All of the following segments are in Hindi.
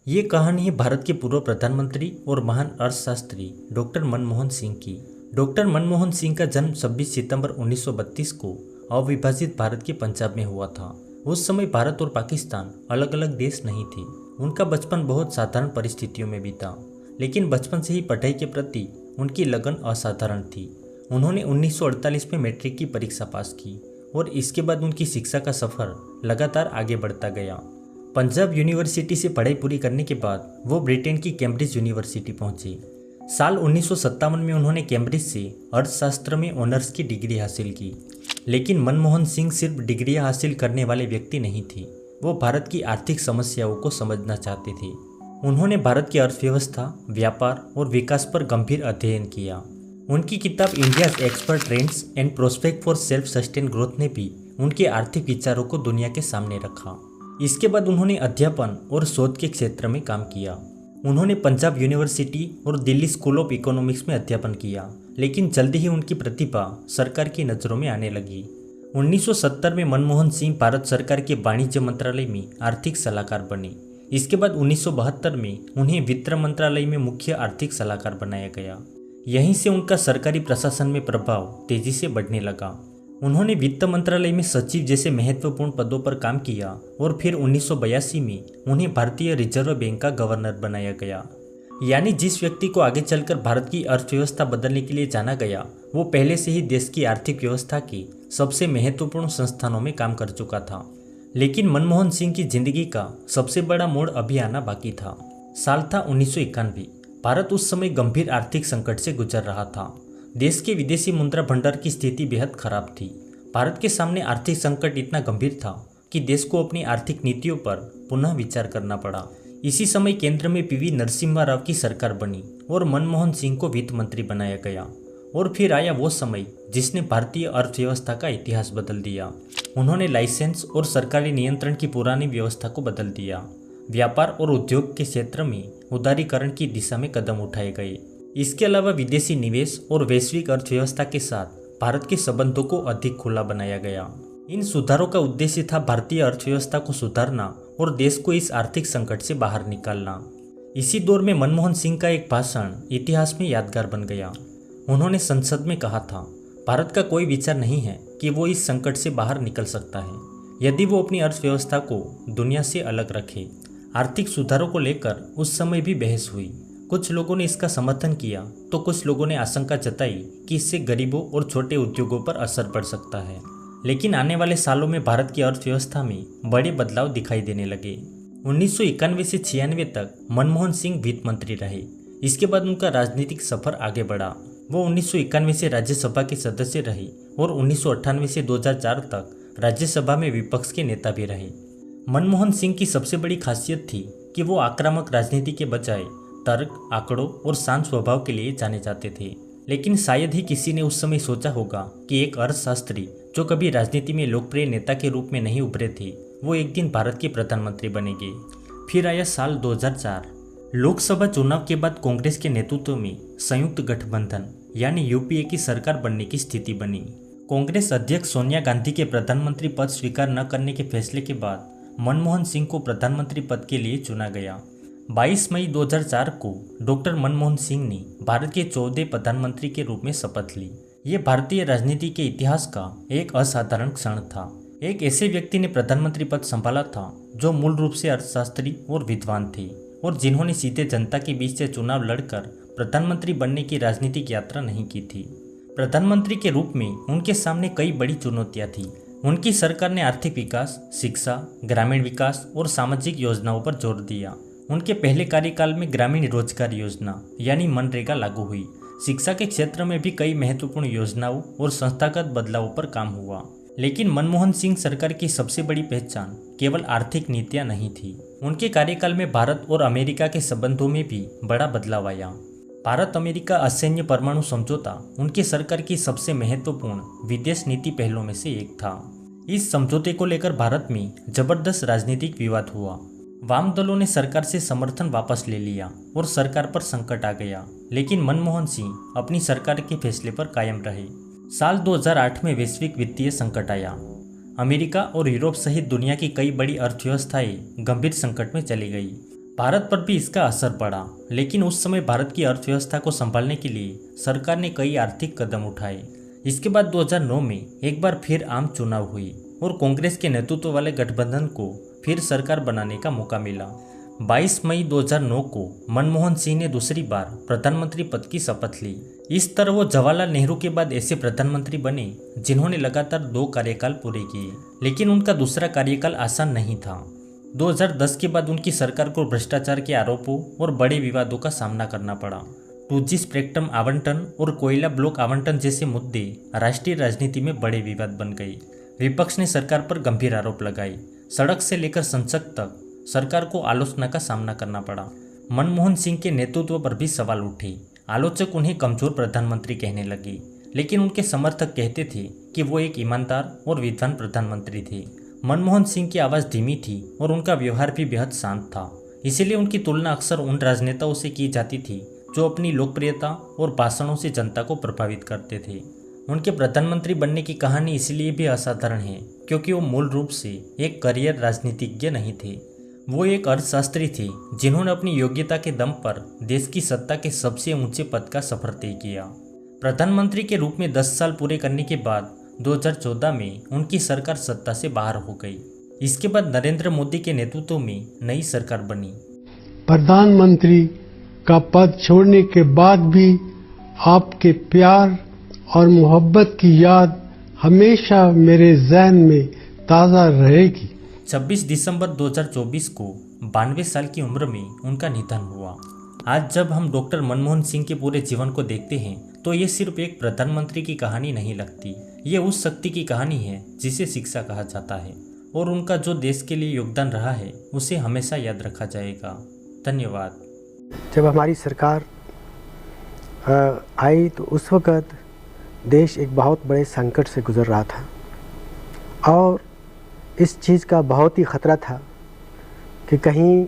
ये कहानी है भारत के पूर्व प्रधानमंत्री और महान अर्थशास्त्री डॉक्टर मनमोहन सिंह की। डॉक्टर मनमोहन सिंह का जन्म 26 सितंबर 1932 को अविभाजित भारत के पंजाब में हुआ था। उस समय भारत और पाकिस्तान अलग अलग देश नहीं थे। उनका बचपन बहुत साधारण परिस्थितियों में बीता, लेकिन बचपन से ही पढ़ाई के प्रति उनकी लगन असाधारण थी। उन्होंने 1948 में मैट्रिक की परीक्षा पास की और इसके बाद उनकी शिक्षा का सफ़र लगातार आगे बढ़ता गया। पंजाब यूनिवर्सिटी से पढ़ाई पूरी करने के बाद वो ब्रिटेन की कैम्ब्रिज यूनिवर्सिटी पहुंचे। साल 1957 में उन्होंने कैम्ब्रिज से अर्थशास्त्र में ऑनर्स की डिग्री हासिल की। लेकिन मनमोहन सिंह सिर्फ डिग्रियां हासिल करने वाले व्यक्ति नहीं थे, वो भारत की आर्थिक समस्याओं को समझना चाहते थे। उन्होंने भारत की अर्थव्यवस्था, व्यापार और विकास पर गंभीर अध्ययन किया। उनकी किताब India's expert trends and prospect for self sustain growth ने भी उनके आर्थिक विचारों को दुनिया के सामने रखा। इसके बाद उन्होंने अध्यापन और शोध के क्षेत्र में काम किया। उन्होंने पंजाब यूनिवर्सिटी और दिल्ली स्कूल ऑफ इकोनॉमिक्स में अध्यापन किया, लेकिन जल्दी ही उनकी प्रतिभा सरकार की नज़रों में आने लगी। 1970 में मनमोहन सिंह भारत सरकार के वाणिज्य मंत्रालय में आर्थिक सलाहकार बने। इसके बाद 1972 में उन्हें वित्त मंत्रालय में मुख्य आर्थिक सलाहकार बनाया गया। यहीं से उनका सरकारी प्रशासन में प्रभाव तेजी से बढ़ने लगा। उन्होंने वित्त मंत्रालय में सचिव जैसे महत्वपूर्ण पदों पर काम किया और फिर 1982 में उन्हें भारतीय रिजर्व बैंक का गवर्नर बनाया गया। यानी जिस व्यक्ति को आगे चलकर भारत की अर्थव्यवस्था बदलने के लिए जाना गया, वो पहले से ही देश की आर्थिक व्यवस्था के सबसे महत्वपूर्ण संस्थानों में काम कर चुका था। लेकिन मनमोहन सिंह की जिंदगी का सबसे बड़ा मोड़ अभी आना बाकी था। साल था 1991। भारत उस समय गंभीर आर्थिक संकट से गुजर रहा था। देश के विदेशी मुद्रा भंडार की स्थिति बेहद खराब थी। भारत के सामने आर्थिक संकट इतना गंभीर था कि देश को अपनी आर्थिक नीतियों पर पुनः विचार करना पड़ा। इसी समय केंद्र में पीवी नरसिम्हा राव की सरकार बनी और मनमोहन सिंह को वित्त मंत्री बनाया गया। और फिर आया वो समय जिसने भारतीय अर्थव्यवस्था का इतिहास बदल दिया। उन्होंने लाइसेंस और सरकारी नियंत्रण की पुरानी व्यवस्था को बदल दिया। व्यापार और उद्योग के क्षेत्र में उदारीकरण की दिशा में कदम उठाए गए। इसके अलावा विदेशी निवेश और वैश्विक अर्थव्यवस्था के साथ भारत के संबंधों को अधिक खुला बनाया गया। इन सुधारों का उद्देश्य था भारतीय अर्थव्यवस्था को सुधारना और देश को इस आर्थिक संकट से बाहर निकालना। इसी दौर में मनमोहन सिंह का एक भाषण इतिहास में यादगार बन गया। उन्होंने संसद में कहा था, भारत का कोई विचार नहीं है कि वो इस संकट से बाहर निकल सकता है यदि वो अपनी अर्थव्यवस्था को दुनिया से अलग रखे। आर्थिक सुधारों को लेकर उस समय भी बहस हुई। कुछ लोगों ने इसका समर्थन किया तो कुछ लोगों ने आशंका जताई कि इससे गरीबों और छोटे उद्योगों पर असर पड़ सकता है। लेकिन आने वाले सालों में भारत की अर्थव्यवस्था में बड़े बदलाव दिखाई देने लगे। 1991 से 96 तक मनमोहन सिंह वित्त मंत्री रहे। इसके बाद उनका राजनीतिक सफर आगे बढ़ा। वो 1991 से राज्यसभा के सदस्य रहे और 1998 से 2004 तक राज्यसभा में विपक्ष के नेता भी रहे। मनमोहन सिंह की सबसे बड़ी खासियत थी कि वो आक्रामक राजनीति के बजाय तर्क, आंकड़ों और शांत स्वभाव के लिए जाने जाते थे। लेकिन शायद ही किसी ने उस समय सोचा होगा कि एक अर्थशास्त्री जो कभी राजनीति में लोकप्रिय नेता के रूप में नहीं उभरे थे, वो एक दिन भारत के प्रधानमंत्री बनेंगे। फिर आया साल 2004। लोकसभा चुनाव के बाद कांग्रेस के नेतृत्व में संयुक्त गठबंधन यानी यूपीए की सरकार बनने की स्थिति बनी। कांग्रेस अध्यक्ष सोनिया गांधी के प्रधानमंत्री पद स्वीकार न करने के फैसले के बाद मनमोहन सिंह को प्रधानमंत्री पद के लिए चुना गया। 22 मई 2004 को डॉक्टर मनमोहन सिंह ने भारत के 14वें प्रधानमंत्री के रूप में शपथ ली। ये भारतीय राजनीति के इतिहास का एक असाधारण क्षण था। एक ऐसे व्यक्ति ने प्रधानमंत्री पद संभाला था जो मूल रूप से अर्थशास्त्री और विद्वान थे और जिन्होंने सीधे जनता के बीच से चुनाव लड़कर प्रधानमंत्री बनने की राजनीतिक यात्रा नहीं की थी। प्रधानमंत्री के रूप में उनके सामने कई बड़ी चुनौतियाँ थीं। उनकी सरकार ने आर्थिक विकास, शिक्षा, ग्रामीण विकास और सामाजिक योजनाओं पर जोर दिया। उनके पहले कार्यकाल में ग्रामीण रोजगार योजना यानी मनरेगा लागू हुई। शिक्षा के क्षेत्र में भी कई महत्वपूर्ण योजनाओं और संस्थागत बदलावों पर काम हुआ। लेकिन मनमोहन सिंह सरकार की सबसे बड़ी पहचान केवल आर्थिक नीतियां नहीं थी। उनके कार्यकाल में भारत और अमेरिका के संबंधों में भी बड़ा बदलाव आया। भारत अमेरिका असैन्य परमाणु समझौता उनकी सरकार की सबसे महत्वपूर्ण विदेश नीति पहलों में से एक था। इस समझौते को लेकर भारत में जबरदस्त राजनीतिक विवाद हुआ। वाम दलों ने सरकार से समर्थन वापस ले लिया और सरकार पर संकट आ गया। लेकिन मनमोहन सिंह अपनी सरकार के फैसले पर कायम रहे। साल 2008 में वैश्विक वित्तीय संकट आया। अमेरिका और यूरोप सहित दुनिया की कई बड़ी अर्थव्यवस्थाएं गंभीर संकट में चली गई। भारत पर भी इसका असर पड़ा, लेकिन उस समय भारत की अर्थव्यवस्था को संभालने के लिए सरकार ने कई आर्थिक कदम उठाए। इसके बाद 2009 में एक बार फिर आम चुनाव हुई और कांग्रेस के नेतृत्व वाले गठबंधन को फिर सरकार बनाने का मौका मिला। 22 मई 2009 को मनमोहन सिंह ने दूसरी बार प्रधानमंत्री पद की शपथ ली। इस तरह वो जवाहरलाल नेहरू के बाद ऐसे प्रधानमंत्री बने जिन्होंने लगातार 2 कार्यकाल पूरे किए, लेकिन उनका दूसरा कार्यकाल आसान नहीं था। 2010 के बाद उनकी सरकार को भ्रष्टाचार के आरोपों और बड़े विवादों का सामना करना पड़ा। 2G स्पेक्ट्रम आवंटन और कोयला ब्लॉक आवंटन जैसे मुद्दे राष्ट्रीय राजनीति में बड़े विवाद बन गए। विपक्ष ने सरकार पर गंभीर आरोप लगाए। सड़क से लेकर संसद तक सरकार को आलोचना का सामना करना पड़ा। मनमोहन सिंह के नेतृत्व पर भी सवाल उठे। आलोचक उन्हें कमजोर प्रधानमंत्री कहने लगे, लेकिन उनके समर्थक कहते थे कि वो एक ईमानदार और विद्वान प्रधानमंत्री थे। मनमोहन सिंह की आवाज़ धीमी थी और उनका व्यवहार भी बेहद शांत था, इसीलिए उनकी तुलना अक्सर उन राजनेताओं से की जाती थी जो अपनी लोकप्रियता और भाषणों से जनता को प्रभावित करते थे। उनके प्रधानमंत्री बनने की कहानी इसलिए भी असाधारण है क्योंकि वो मूल रूप से एक करियर राजनीतिज्ञ नहीं थे। वो एक अर्थशास्त्री थे जिन्होंने अपनी योग्यता के दम पर देश की सत्ता के सबसे ऊंचे पद का सफर तय किया। प्रधानमंत्री के रूप में 10 साल पूरे करने के बाद 2014 में उनकी सरकार सत्ता से बाहर हो गई। इसके बाद नरेंद्र मोदी के नेतृत्व में नई सरकार बनी। प्रधानमंत्री का पद छोड़ने के बाद भी आपके प्यार और मोहब्बत की याद हमेशा मेरे ज़हन में ताज़ा रहेगी। 26 दिसंबर 2024 को 92 साल की उम्र में उनका निधन हुआ। आज जब हम डॉक्टर मनमोहन सिंह के पूरे जीवन को देखते हैं तो ये सिर्फ एक प्रधानमंत्री की कहानी नहीं लगती। ये उस शक्ति की कहानी है जिसे शिक्षा कहा जाता है, और उनका जो देश के लिए योगदान रहा है उसे हमेशा याद रखा जाएगा। धन्यवाद। जब हमारी सरकार आई तो उस वक़्त देश एक बहुत बड़े संकट से गुजर रहा था और इस चीज़ का बहुत ही ख़तरा था कि कहीं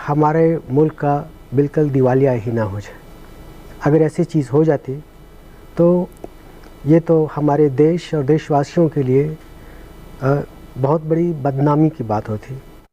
हमारे मुल्क का बिल्कुल दिवालिया ही ना हो जाए। अगर ऐसी चीज़ हो जाती तो ये तो हमारे देश और देशवासियों के लिए बहुत बड़ी बदनामी की बात होती।